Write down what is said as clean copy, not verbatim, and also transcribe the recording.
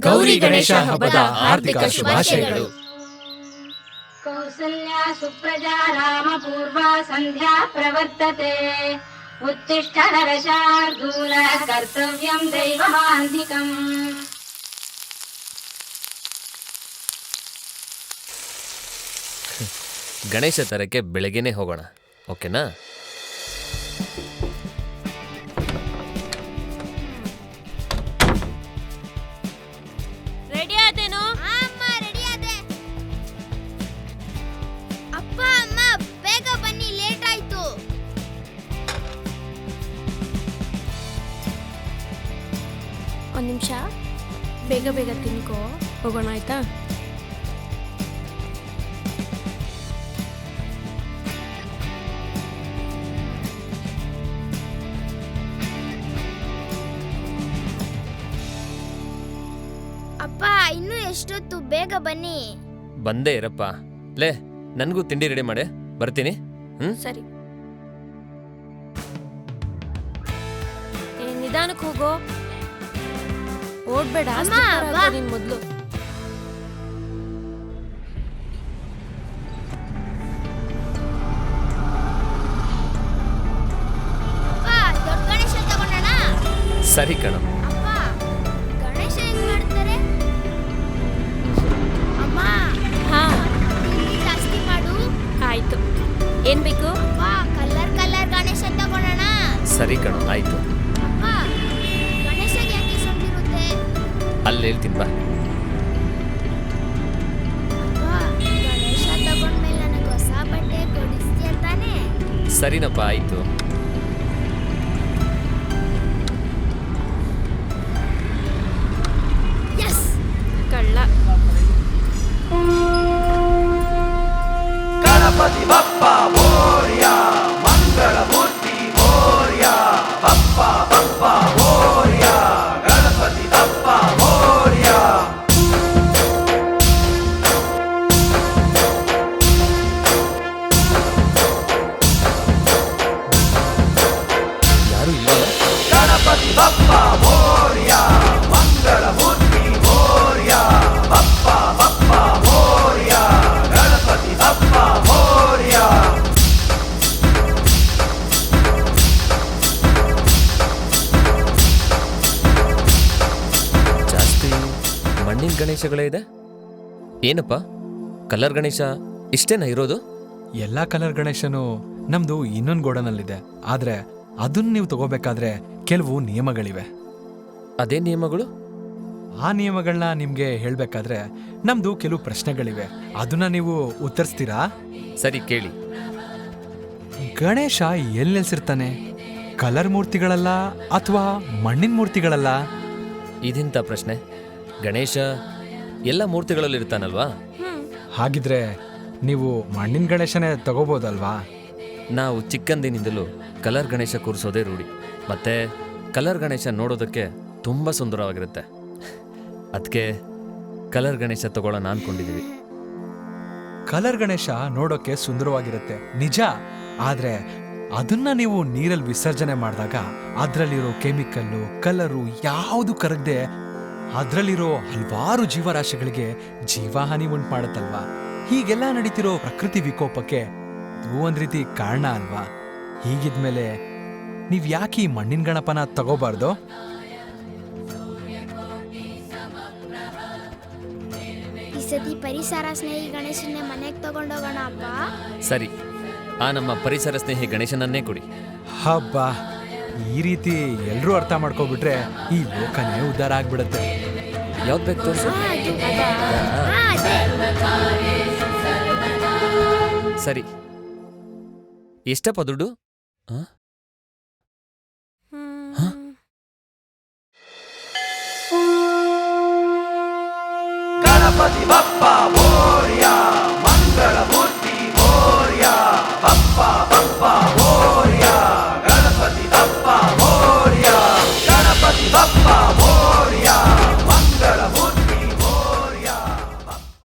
ಗೌರಿ ಗಣೇಶ ಹಬ್ಬದ ಹಾರ್ದಿಕ ಶುಭಾಶಯಗಳು. ಕೌಸಲ್ಯಾ ಸುಪ್ರಜಾ ರಾಮ ಪೂರ್ವ ಸಂಧ್ಯಾ ಪ್ರವರ್ತತೆ. ಉತ್ತಿಷ್ಠ ನರಶಾರ್ದೂಲ ಕರ್ತವ್ಯಂ ದೈವಮಾಂಧಿಕಂ. ಗಣೇಶ ತರಕ್ಕೆ ಬೆಳಗ್ಗೆನೆ ಹೋಗೋಣ, ಓಕೆನಾ? ರೆಡಿ ಆದೇನೋ? ಅಮ್ಮ ರೆಡಿ ಆದೆ. ಅಪ್ಪ ಅಮ್ಮ ಬೇಗ ಬನ್ನಿ, ಲೇಟ್ ಆಯ್ತು. ಒಂದು ನಿಮಿಷ, ಬೇಗ ಬೇಗ ತಿನ್ಕೋ, ಹೋಗೋಣ ಆಯ್ತಾ? ಅಪ್ಪ ಇನ್ನೂ ಎಷ್ಟೊತ್ತು, ಬೇಗ ಬನ್ನಿ. ಬಂದೇ ಇರಪ್ಪ. ಲೇ, ನನಗೂ ತಿಂಡಿ ರೆಡಿ ಮಾಡೆ, ಬರ್ತೀನಿ. ಸರಿ. ನಿಧಾನಕ್ಕೆ ಹೋಗೋ, ಓಡ್ಬೇಡ. ನಿನ್ ಮೊದ್ಲು ದೊಡ್ಡ ಗಣೇಶ ತಗೊಂಡಣ. ಸರಿ ಕಣ. ಅಪ್ಪ ಗಣೇಶ ಹೆಂಗ್ ಮಾಡ್ತಾರೆ? ಅಮ್ಮ ಹಾ ತಿಂಡಿ ಜಾಸ್ತಿ ಮಾಡು. ಆಯ್ತು. ಏನ್ ಬೇಕು? ಅಪ್ಪ ಕಲರ್ ಕಲರ್ ಗಣೇಶ ತಗೊಂಡಣ. ಸರಿ ಕಣ, ಆಯ್ತು. ಅಪ್ಪ ಗಣೇಶಗೆ ಯಾಕೆ ಸೊಂಡಿರುತ್ತೆ? ಅಲ್ಲಿ ಹೇಳ್ತೀನಿ ಬಾ. ಅಪ್ಪ ಗಣೇಶ ತಗೊಂಡ್ಮೇಲೆ ನನಗೆ ಹೊಸ ಬಟ್ಟೆ ಕೊಡಿಸ್ತೀಯ ತಾನೆ? ಸರಿನಪ್ಪ, ಆಯ್ತು. ಎಸ್. ಕಳ್ಳ. ಗಣಪತಿ ಬಪ್ಪ ಮೋರ್ಯ, ಮಂಗಳ ಮೂರ್ತಿ ಮೋರ್ಯ, ಬಪ್ಪ ಬಪ್ಪ ಮೋರ್ಯ, ಗಣಪತಿ ಬಪ್ಪ ಮೋರ್ಯ. ಯಾರು ಇಲ್ಲ. ಗಣಪತಿ ಬಪ್ಪ ಮೋರ್ಯ, ಮಂಗಳ ಮೂರ್ತಿ ಮೋರ್ಯ, ಬಪ್ಪ ಬಪ್ಪ ಮೋರ್ಯ, ಗಣಪತಿ ಬಪ್ಪ ಮೋರ್ಯ. ಜಾಸ್ತಿ ಮಣ್ಣಿನ ಗಣೇಶಗಳೇ ಇದೆ. ಏನಪ್ಪ, ಕಲರ್ ಗಣೇಶ ಇಷ್ಟೇನಾ ಇರೋದು? ಎಲ್ಲಾ ಕಲರ್ ಗಣೇಶನು ನಮ್ದು ಇನ್ನೊಂದು ಗೋಡನಲ್ಲಿದೆ. ಆದ್ರೆ ಅದನ್ನ ನೀವು ತಗೋಬೇಕಾದ್ರೆ ಕೆಲವು ನಿಯಮಗಳಿವೆ. ಅದೇ ನಿಯಮಗಳು? ಆ ನಿಯಮಗಳನ್ನ ನಿಮ್ಗೆ ಹೇಳ್ಬೇಕಾದ್ರೆ ನಮ್ದು ಕೆಲವು ಪ್ರಶ್ನೆಗಳಿವೆ. ಅದನ್ನ ನೀವು ಉತ್ತರಿಸ್ತೀರಾ? ಸರಿ, ಕೇಳಿ. ಗಣೇಶ ಎಲ್ಲಿ ನೆಲೆಸಿರ್ತಾನೆ? ಕಲರ್ ಮೂರ್ತಿಗಳಲ್ಲ ಅಥವಾ ಮಣ್ಣಿನ ಮೂರ್ತಿಗಳಲ್ಲ? ಇದೆಂಥ ಪ್ರಶ್ನೆ? ಗಣೇಶ ಎಲ್ಲ ಮೂರ್ತಿಗಳಲ್ಲಿ ಇರ್ತಾನಲ್ವಾ? ಹಾಗಿದ್ರೆ ನೀವು ಮಣ್ಣಿನ ಗಣೇಶನೇ ತಗೋಬೋದಲ್ವಾ? ನಾವು ಚಿಕ್ಕಂದಿನಿಂದಲೂ ಕಲರ್ ಗಣೇಶ ಕೂರಿಸೋದೇ ರೂಢಿ. ಮತ್ತೆ ಕಲರ್ ಗಣೇಶ ನೋಡೋದಕ್ಕೆ ತುಂಬ ಸುಂದರವಾಗಿರುತ್ತೆ. ಅದಕ್ಕೆ ಕಲರ್ ಗಣೇಶ ತಗೊಳ್ಳೋಣ ಅನ್ಕೊಂಡಿದ್ದೀವಿ. ಕಲರ್ ಗಣೇಶ ನೋಡೋಕೆ ಸುಂದರವಾಗಿರುತ್ತೆ ನಿಜ. ಆದ್ರೆ ಅದನ್ನ ನೀವು ನೀರಲ್ಲಿ ವಿಸರ್ಜನೆ ಮಾಡಿದಾಗ ಅದ್ರಲ್ಲಿರೋ ಕೆಮಿಕಲ್ಲು, ಕಲರು ಯಾವುದು ಕರಗದೆ ಅದ್ರಲ್ಲಿರೋ ಹಲವಾರು ಜೀವರಾಶಿಗಳಿಗೆ ಜೀವಹಾನಿ ಉಂಟು ಮಾಡುತ್ತಲ್ವಾ? ಹೀಗೆಲ್ಲ ನಡೀತಿರೋ ಪ್ರಕೃತಿ ವಿಕೋಪಕ್ಕೆ ಇದು ಒಂದ್ ರೀತಿ ಕಾರಣ ಅಲ್ವಾ? ಹೀಗಿದ್ಮೇಲೆ ನೀವ್ ಯಾಕೆ ಈ ಮಣ್ಣಿನ ಗಣಪನ ತಗೋಬಾರ್ದು? ಈ ಸತಿ ಪರಿಸರ ಸ್ನೇಹಿ ಗಣೇಶನ್ನೇ ಮನೆಗೆ ತಗೊಂಡೋಗೋಣ ಅಪ್ಪ. ಸರಿ, ಆ ನಮ್ಮ ಪರಿಸರ ಸ್ನೇಹಿ ಗಣೇಶನನ್ನೇ ಕೊಡಿ. ಹಬ್ಬ, ಈ ರೀತಿ ಎಲ್ರೂ ಅರ್ಥ ಮಾಡ್ಕೊಬಿಟ್ರೆ ಈ ಲೋಕನೇ ಉದ್ಧಾರ ಆಗ್ಬಿಡತ್ತೆ. ಯಾವ್ದು ಬೇಕು ತೋರಿಸು. ಸರಿ, ಎಷ್ಟಪ್ಪ ದುಡ್ಡು? ಗಣಪತಿ ಬಪ್ಪ ಮೋರ್ಯ.